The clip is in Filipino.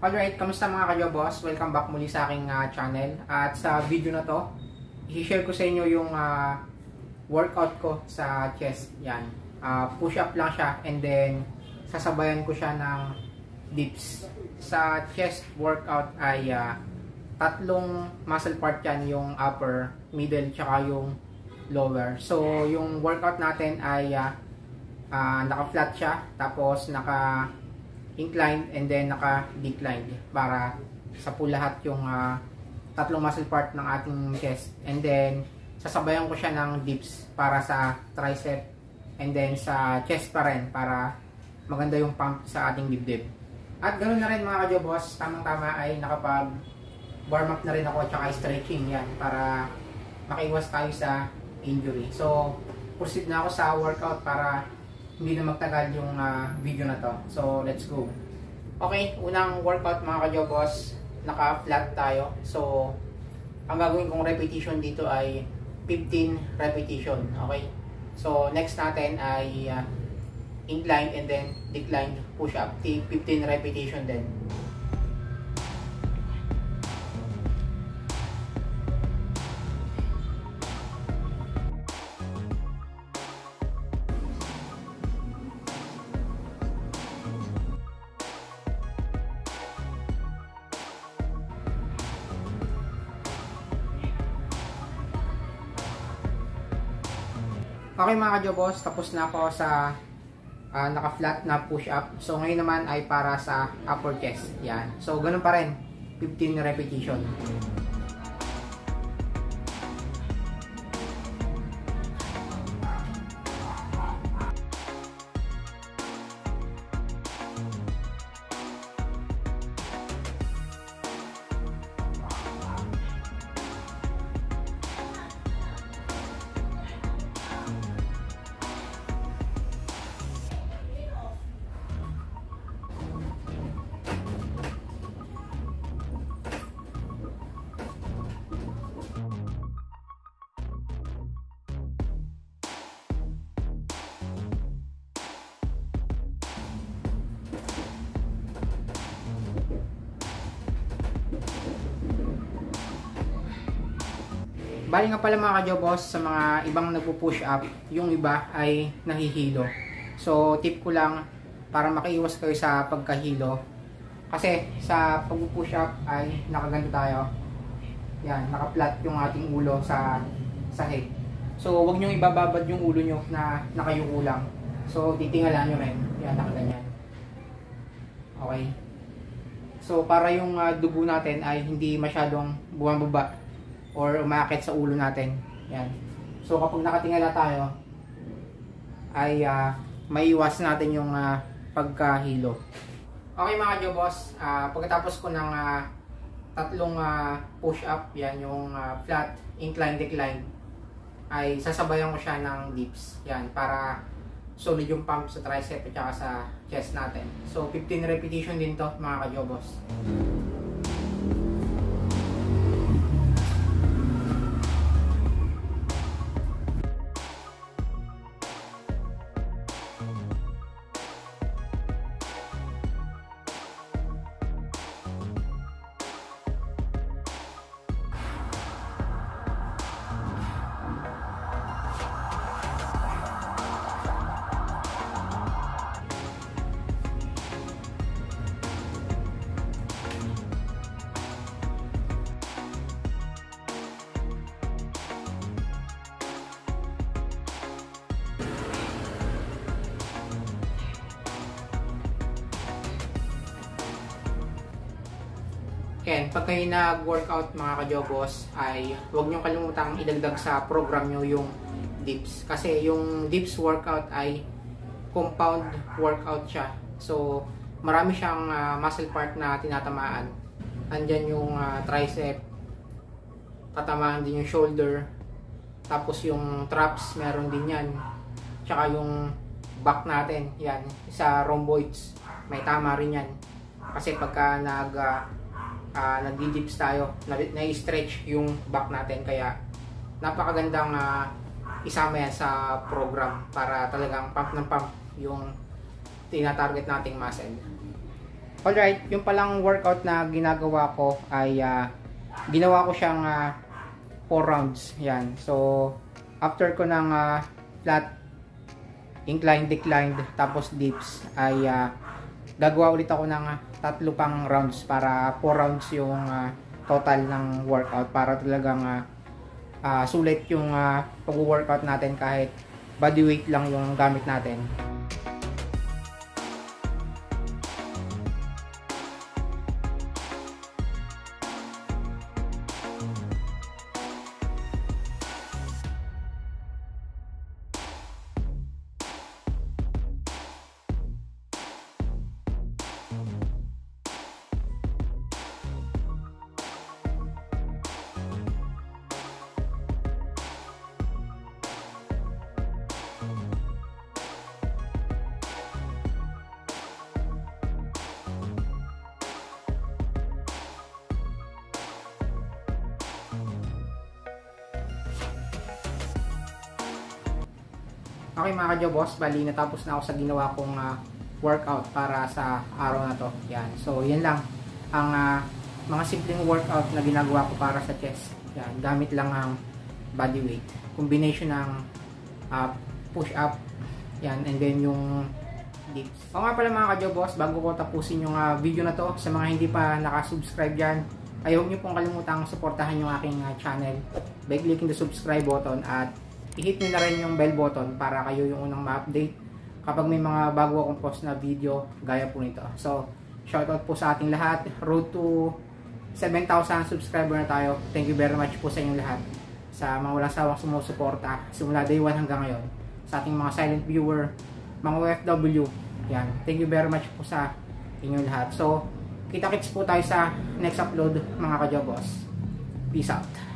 Alright, kamusta mga ka-Jobos? Welcome back muli sa aking channel. At sa video na to, i-share ko sa inyo yung workout ko sa chest. Yan. Push-up lang siya and then sasabayan ko siya ng dips. Sa chest workout ay tatlong muscle part yan, yung upper, middle, tsaka yung lower. So, yung workout natin ay naka-flat siya, tapos naka-inclined and then naka-declined para sa po lahat yung tatlong muscle part ng ating chest. And then, sasabayan ko siya ng dips para sa tricep and then sa chest pa rin para maganda yung pump sa ating dibdib. At ganoon na rin mga ka-Jobos, tamang-tama ay nakapag warm up na rin ako at saka stretching yan para makaiwas tayo sa injury. So, proceed na ako sa workout para hindi na magtagal yung video na to. So, let's go. Okay, unang workout mga ka-Jobos, naka-flat tayo. So, ang gagawin kong repetition dito ay 15 repetition. Okay? So, next natin ay incline and then decline push-up. 15 repetition din. Okay mga ka-Jobos, tapos na ako sa naka-flat na push-up. So ngayon naman ay para sa upper chest. Yan. So ganun pa rin, 15 repetition. Bali nga pala mga ka-Jobos, sa mga ibang nagpo-push up, yung iba ay nahihilo. So tip ko lang para makaiwas kayo sa pagkahilo. Kasi sa pag-push up ay nakaganto tayo. Yan, naka-flat yung ating ulo sa head. So huwag nyo ibababad yung ulo nyo na nakayuko lang. So titingalan nyo rin. Yan, nakaganyan. Okay. So para yung dugo natin ay hindi masyadong bumababa or umaakit sa ulo natin. Yan. So kapag nakatingala tayo ay maiwas natin yung pagkahilo. Okay mga ka-Jobos, pagkatapos ko ng tatlong push up, yan yung flat, incline, decline, ay sasabayan ko siya ng dips. Yan, para solid yung pump sa tricep at saka sa chest natin. So 15 repetition din to mga ka-Jobos. Ken, pag kayo nag-workout mga ka-Jobos ay huwag nyo kalimutang idagdag sa program nyo yung dips. Kasi yung dips workout ay compound workout siya. So marami siyang muscle part na tinatamaan. Andyan yung tricep, tatamaan din yung shoulder, tapos yung traps meron din yan. Tsaka yung back natin, yan, sa rhomboids, may tama rin yan. Kasi pagka nagdi-dips tayo, na-stretch yung back natin, kaya napakagandang isama yan sa program para talagang pump ng pump yung tinatarget nating muscle. Alright, yung palang workout na ginagawa ko ay ginawa ko siyang 4 rounds. Yan. So, after ko ng flat, incline, declined, tapos dips, ay gagawa ulit ako ng 3 pang rounds para 4 rounds yung total ng workout para talagang sulit yung pag-workout natin kahit bodyweight lang yung gamit natin. Okay mga ka-Jobos, bali natapos na ako sa ginawa kong workout para sa araw na to. Yan. So, yan lang ang mga simpleng workout na ginagawa ko para sa chest. Yan. Gamit lang ang body weight. Combination ng push-up. Yan. And then yung dips. O nga pala mga ka-Jobos, bago ko tapusin yung video na to, sa mga hindi pa nakasubscribe dyan, ay huwag nyo pong kalimutang suportahan yung aking channel by clicking the subscribe button at i-hit nyo na rin yung bell button para kayo yung unang ma-update kapag may mga bago akong post na video gaya po nito. So, shoutout po sa ating lahat. Road to 7,000 subscriber na tayo. Thank you very much po sa inyong lahat. Sa mga walang sawang sumusuporta simula day 1 hanggang ngayon. Sa ating mga silent viewer, mga OFW. Yan. Thank you very much po sa inyong lahat. So, kita-kits po tayo sa next upload mga ka-Jobos. Peace out.